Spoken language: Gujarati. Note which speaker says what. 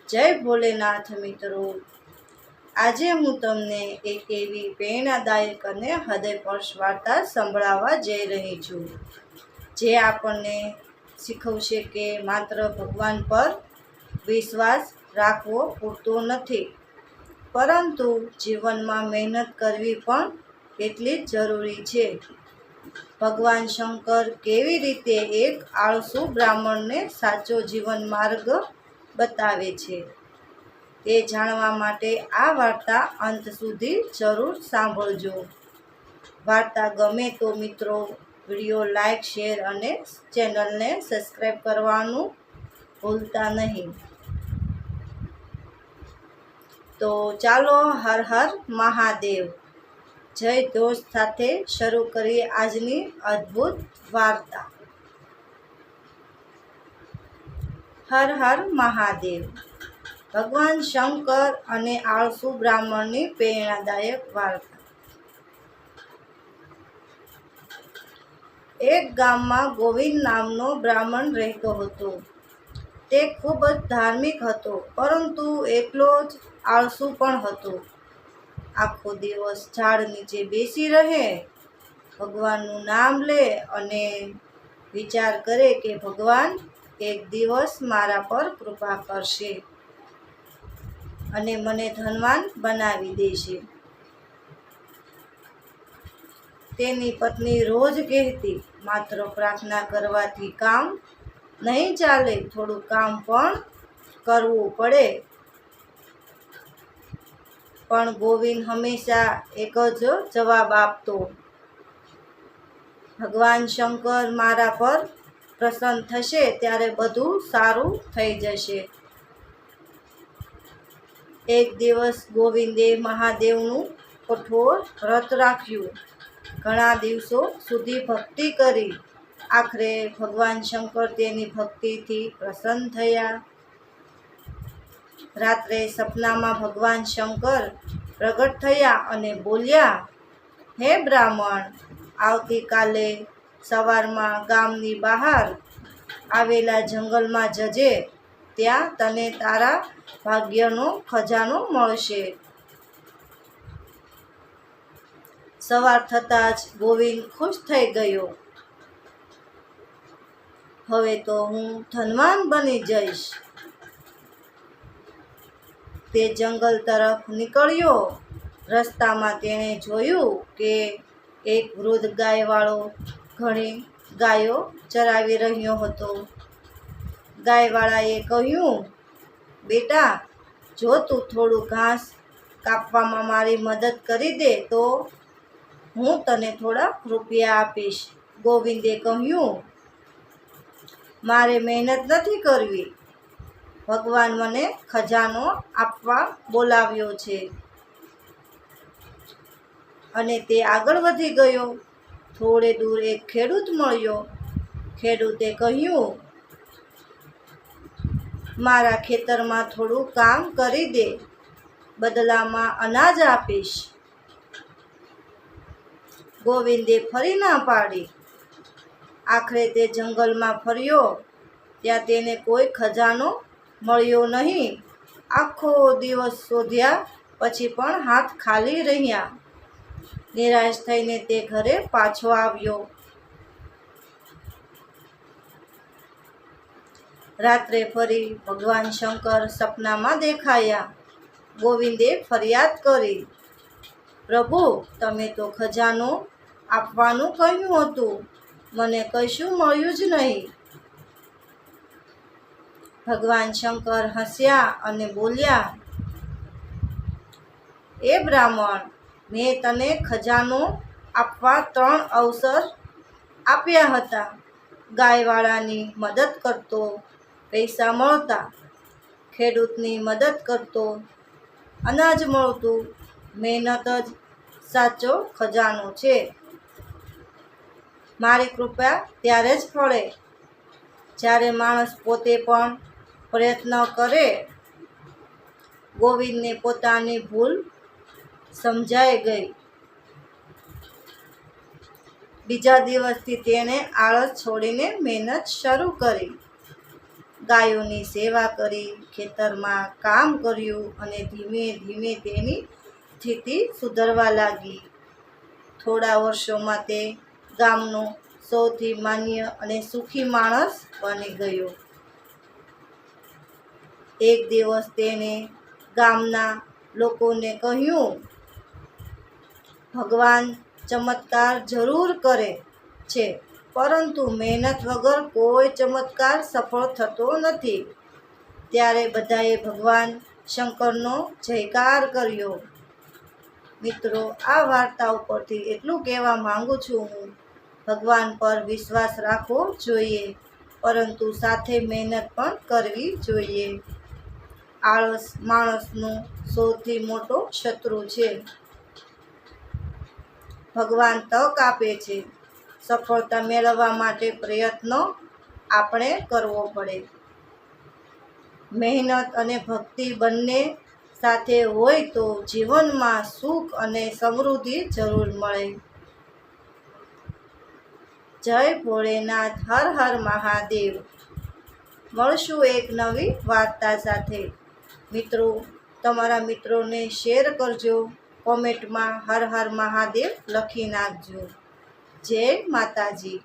Speaker 1: જય ભોલેનાથ મિત્રો, આજે હું તમને એક એવી પ્રેરણાદાયક અને હૃદયસ્પર્શ વાર્તા સંભળાવવા જઈ રહી છું, જે આપણને શીખવશે કે માત્ર ભગવાન પર વિશ્વાસ રાખવો પૂરતો નથી, પરંતુ જીવનમાં મહેનત કરવી પણ એટલી જ જરૂરી છે. ભગવાન શંકર કેવી રીતે એક આળસુ બ્રાહ્મણને સાચો જીવન માર્ગ બતાવે છે, તે જાણવા માટે આ વાર્તા અંત સુધી જરૂર સાંભળજો. વાર્તા ગમે તો મિત્રો વિડીયો લાઈક, શેર અને ચેનલને સબસ્ક્રાઈબ કરવાનું ભૂલતા નહીં. તો ચાલો, હર હર મહાદેવ જય ઘોષ સાથે શરૂ કરીએ આજની અદ્ભુત વાર્તા. હર હર મહાદેવ. ભગવાન શંકર અને આળસુ બ્રાહ્મણની પ્રેરણાદાયક વાર્તા. એક ગામમાં ગોવિંદ નામનો બ્રાહ્મણ રહેતો હતો. તે ખૂબ જ ધાર્મિક હતો, પરંતુ એટલો જ આળસુ પણ હતો. આખો દિવસ ઝાડ નીચે બેસી રહે, ભગવાનનું નામ લે અને વિચાર કરે કે ભગવાન એક દિવસ મારા પર કૃપા કરશે અને મને ધનવાન બનાવી દેશે. તેની પત્ની રોજ કહેતી, માત્ર પ્રાર્થના કરવાથી કામ નહીં ચાલે, થોડું કામ પણ કરવું પડે. પણ ગોવિંદ હંમેશા એક જ જવાબ આપતો, ભગવાન શંકર મારા પર પ્રસન્ન થશે ત્યારે બધું સારું થઈ જશે. એક દિવસ ગોવિંદે મહાદેવનું કઠોર વ્રત રાખ્યું. ઘણા દિવસો સુધી ભક્તિ કરી. આખરે ભગવાન શંકર તેની ભક્તિથી પ્રસન્ન થયા. રાત્રે સપનામાં ભગવાન શંકર પ્રગટ થયા અને બોલ્યા, હે બ્રાહ્મણ, આવતીકાલે સવારમાં ગામની બહાર આવેલા જંગલમાં જજે. ત્યાં તને તારા ભાગ્યનો ખજાનો મળશે. સવાર થતાં જ ગોવિંદ ખુશ થઈ ગયો. હવે તો હું ધનવાન બની જઈશ. તે જંગલ તરફ નીકળ્યો. રસ્તામાં તેણે જોયું કે એક વૃદ્ધ ગાયવાળો ઘણી ગાયો ચરાવી રહ્યો હતો. ગાયવાળાએ કહ્યું, બેટા, જો તું થોડું ઘાસ કાપવામાં મારી મદદ કરી દે તો હું તને થોડા રૂપિયા આપીશ. ગોવિંદે કહ્યું, મારે મહેનત નથી કરવી, ભગવાન મને ખજાનો આપવા બોલાવ્યો છે. અને તે આગળ વધી ગયો. થોડે દૂર એક ખેડૂત મળ્યો. ખેડૂતે કહ્યું, મારા ખેતરમાં થોડું કામ કરી દે, બદલામાં અનાજ આપીશ. ગોવિંદે ફરી ના પાડી. આખરે તે જંગલમાં ફર્યો. ત્યાં તેને કોઈ ખજાનો મળ્યો નહીં. આખો દિવસ શોધ્યા પછી પણ હાથ ખાલી રહ્યા. નિરાશ થઈને તે ઘરે પાછો આવ્યો. રાત્રે ફરી ભગવાન શંકર સપનામાં દેખાયા. ગોવિંદે ફરિયાદ કરી, પ્રભુ, તમે તો ખજાનો આપવાનું કહ્યું હતું, મને કશું મળ્યું જ નહીં. ભગવાન શંકર હસ્યા અને બોલ્યા, એ બ્રાહ્મણ, મેં તને ખજાનો આપવા 3 અવસર આપ્યા હતા. ગાયવાળાની મદદ કરતો, પૈસા મળતા. ખેડૂતની મદદ કરતો, અનાજ મળતું. મહેનત જ સાચો ખજાનો છે. મારી કૃપા ત્યારે જ ફળે જ્યારે માણસ પોતે પણ પ્રયત્ન કરે. ગોવિંદને પોતાની ભૂલ સમજાઈ ગઈ. બીજા દિવસથી તેણે આળસ છોડીને મહેનત શરૂ કરી. ગાયોની સેવા કરી, ખેતરમાં કામ કર્યું અને ધીમે ધીમે તેની સ્થિતિ સુધરવા લાગી. થોડા વર્ષોમાં તે ગામનો સૌથી માન્ય અને સુખી માણસ બની ગયો. એક દિવસ તેણે ગામના લોકોને કહ્યું, ભગવાન ચમત્કાર જરૂર કરે છે, પરંતુ મહેનત વગર કોઈ ચમત્કાર સફળ થતો નથી. ત્યારે બધાએ ભગવાન શંકરનો જયકાર કર્યો. મિત્રો, આ વાર્તા ઉપરથી એટલું કહેવા માંગુ છું હું, ભગવાન પર વિશ્વાસ રાખવો જોઈએ, પરંતુ સાથે મહેનત પણ કરવી જોઈએ. આળસ માણસનો સૌથી મોટો શત્રુ છે. ભગવાન તક આપે છે. સફળતા મેળવવા માટે પ્રયત્નો આપણે કરવો પડે. મહેનત અને ભક્તિ બંને સાથે હોય તો જીવનમાં સુખ અને સમૃદ્ધિ જરૂર મળે. જય ભોળેનાથ. હર હર મહાદેવ. મળશું એક નવી વાર્તા સાથે. મિત્રો, તમારા મિત્રોને શેર કરજો. કોમેન્ટમાં હર હર મહાદેવ લખી નાખજો. જય માતાજી.